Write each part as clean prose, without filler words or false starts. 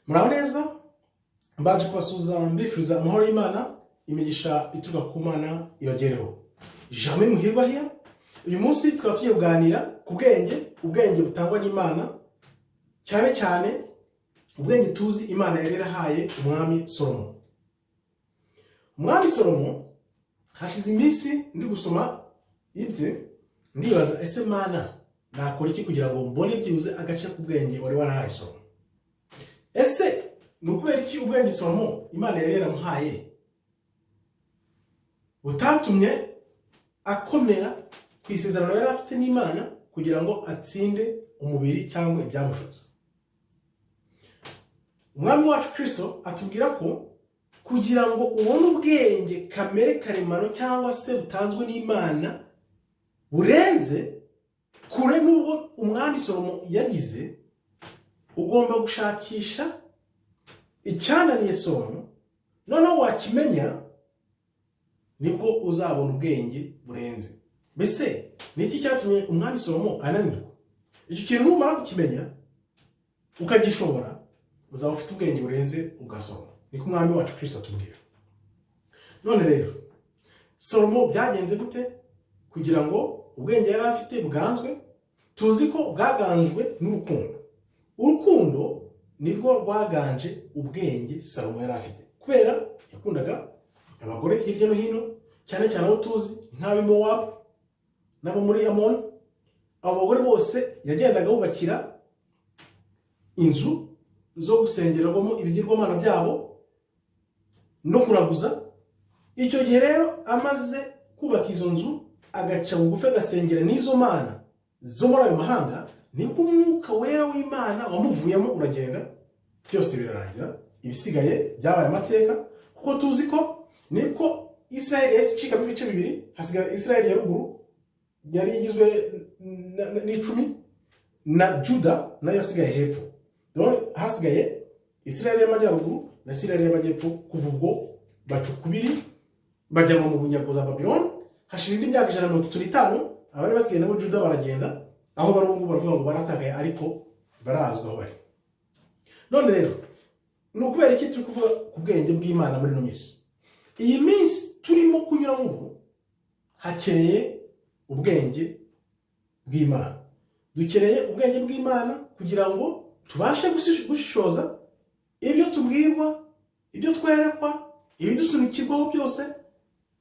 Muraho neza, mbaje kubasuhuza mbifuriza amahoro y'Imana, imigisha ituruka ku Mana ibagereho. Jamais muhirwa here. Uyu munsi tukaba tugiye kuganira ku ubwenge butangwa n'Imana, cyane cyane ubwenge tuzi Imana yari yarahaye umwami Salomo. Umwami Salomo hashize iminsi ndi gusoma ibye, ndibaza ese Mana nakora iki kugira ngo mbone byibuze agace k'ubwenge wari warahaye Salomo. Ese nukubera iki ubwenge Salomo Imana yari yaramuhaye butatumye akomera ku isezerano yari afite n'Imana kugira ngo atsinde umubiri cyangwa ibyamushutse. Umwami wacu Kristo atubwira ko kugira ngo ubone ubwenge kamere karemano cyangwa se butanzwe n'Imana burenze kure n'ubwo umwami Salomo yagize, ugomba gushakisha icyananiye Salomo, noneho wakimenya nibwo uzabona ubwenge burenze. Mbese ni iki cyatumye umwami Salomo ananirwa? Icyo kintu numara kukimenya ukagishobora, uzaba ufite ubwenge burenze ubwa Salomo. Niko umwami wacu Kristo atubwira. None rero Salomo byagenze gute kugira ngo ubwenge yari afite bwanzwe? Tuzi ko bwaganjwe n'urukundo. Urukundo nirwo rwaganje ubwenge Salomo yari afite, kubera yakundaga abagore hirya no hino, cyane cyane abo tuzi nk'ab'i Mowabu n'abo muri Amoni. Abo bagore bose yagendaga bubakira inzu zo gusengerwamo ibigirwamana byabo no kuraguza. Icyo gihe rero amaze kubaka izo nzu, agaca bugufi agasengera n'izo mana zo muri ayo mahanga, nibwo umwuka wera w'Imana wamuvuyemo uragenda, byose birarangira. Ibisigaye byabaye amateka, kuko tuzi ko niko Israeli yahise icikamo ibice bibiri. Hasigara Israeli ya ruguru yari igizwe n'icumi, na Juda nayo yasigaye hepfo. Hasigaye Israeli y'amajyaruguru na Israeli y'amajyepfo. Kuva ubwo bacukubiri bajyanwa mu bunyago za Babylon. Hashira indi myaka 135, abari basigaye nabo Juda baragenda, aho bari ubu baravuga ngo baratagaye, ariko barazwa aho bari. None rero nukubera iki turi kuvuga ku bwenge bw'Imana muri no minsi? Iyi minsi turimo kunyuramo hakeneye ubwenge bw'Imana. Dukeneye ubwenge bw'Imana kugira ngo tubashe gushishoza ibyo tubwirwa, ibyo twerekwa, ibidusunikirwaho byose.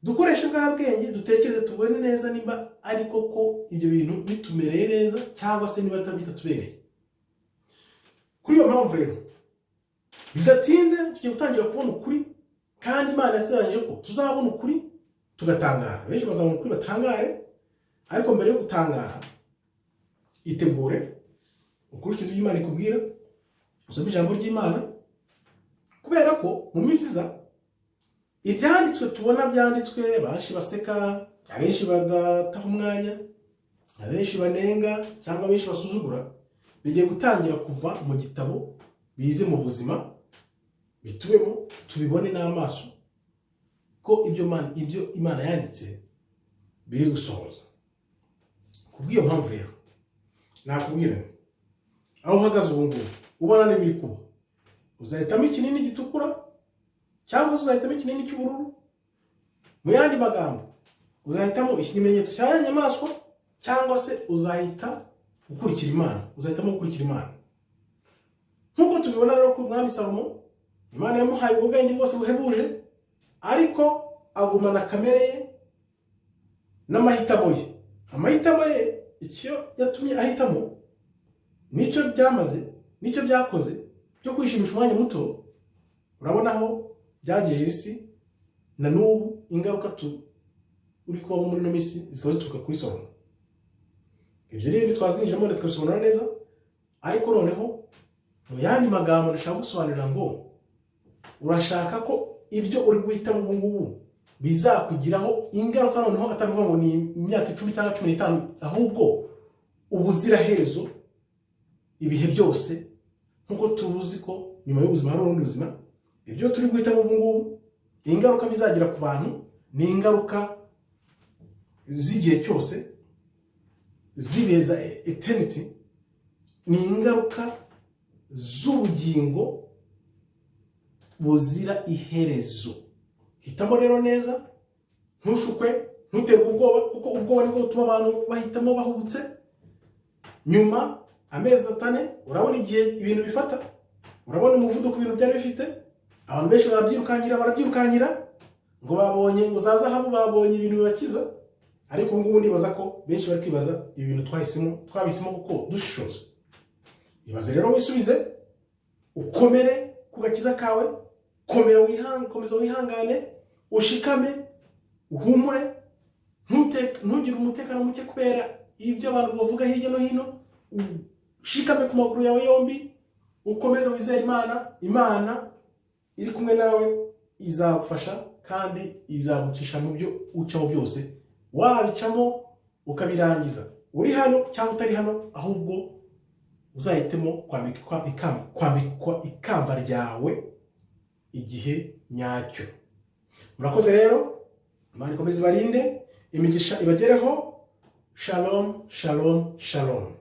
Dukoreshe bwa bwenge, dutekereze tubone neza nimba ari koko ibyo bintu bitumereye neza cyangwa se niba bitatubereye. Kuri iyo mpamvu rero bidatinze tugiye gutangira kubona ukuri, kandi Imana yasezeranyije ko tuzabona ukuri tugatangara. Benshi bazabona ukuri batangare, ariko mbere yo gutangara itegure ukurikiza ibyo Imana ikubwira, usome ijambo ry'Imana, kubera ko mu minsi iza ibyanditswe tubona byanditswe, abenshi baseka, abenshi badataha umwanya, abenshi banenga cyangwa abenshi basuzugura, bigiye gutangira kuva mu gitabo bize mu buzima bitubemo, tubibone n'amaso ko ibyo Imana yanditse biri gusohoza. Kubw'iyo mpamvu rero nakubwira aho uhagaze ubu ngubu ubona n'ibiri kuba, uzahitamo ikinini gitukura cyangwa uzahitamo ikinini cy'ubururu? Mu yandi magambo, uzahitamo ikimenyetso cya nyamaswa cyangwa se uzahita ukurikira Imana? Uzahitamo gukurikira Imana. Nk'uko tubibona rero ku mwami Salomo, Imana yamuhaye ubwenge bwose buhebuje, ariko agumana kamere ye n'amahitamo ye. Amahitamo ye icyo yatumye ahitamo nicyo byamaze, nicyo byakoze byo kwishimisha umwanya muto. Urabona aho byagejeje isi, na n'ubu ingaruka uri kubamo muri no minsi zikaba zituruka kuri Salomo. Ibyo rero twazinjiramo tukabisobanura neza, ariko noneho mu yandi magambo ndashaka gusobanurira ngo urashaka ko ibyo uri guhitamo ubu ngubu bizakugiraho ingaruka, noneho atavuga ngo ni imyaka 10 cyangwa 15, ahubwo ubuziraherezo, ibihe byose. Nkuko tuzi ko nyuma y'ubuzima hari ubundi buzima, ibyo turi guhitamo ubu ngubu ingaruka bizagira ku bantu ni ingaruka z'igihe cyose, zibeza eternity, ni ingaruka z'ubugingo buzira iherezo. Hitamo rero neza, ntushukwe, ntuterwe ubwoba, kuko ubwoba nibwo butuma abantu bahitamo bahubutse. Nyuma amezi 8 urabona igihe ibintu bifata, urabona umuvuduko ibintu byari bifite. Abantu benshi barabyirukankira ngo babonye ngo za zahabu, babonye ibintu bibakiza. Ariko ngubu ndibaza ko benshi bari kwibaza ibintu twabisemo kuko dushishoza. Ibaze rero wisubize, ukomere ku gakiza kawe, komeza wihangane, ushikame, uhumure, ntugire umutekano muke kubera ibyo abantu bavuga hirya no hino. Ushikame ku maguru yawe yombi, ukomeze wizere Imana. Imana iri kumwe nawe, izagufasha kandi izagucisha mu byo ucaho byose. Wabicamo ukabirangiza, uri hano cyangwa utari hano, ahubwo uzahitemo kwambikwa ikamba ryawe igihe nyacyo. Murakoze rero, Imana ikomeze ibarinde, imigisha ibagereho. Shalom, shalom, shalom.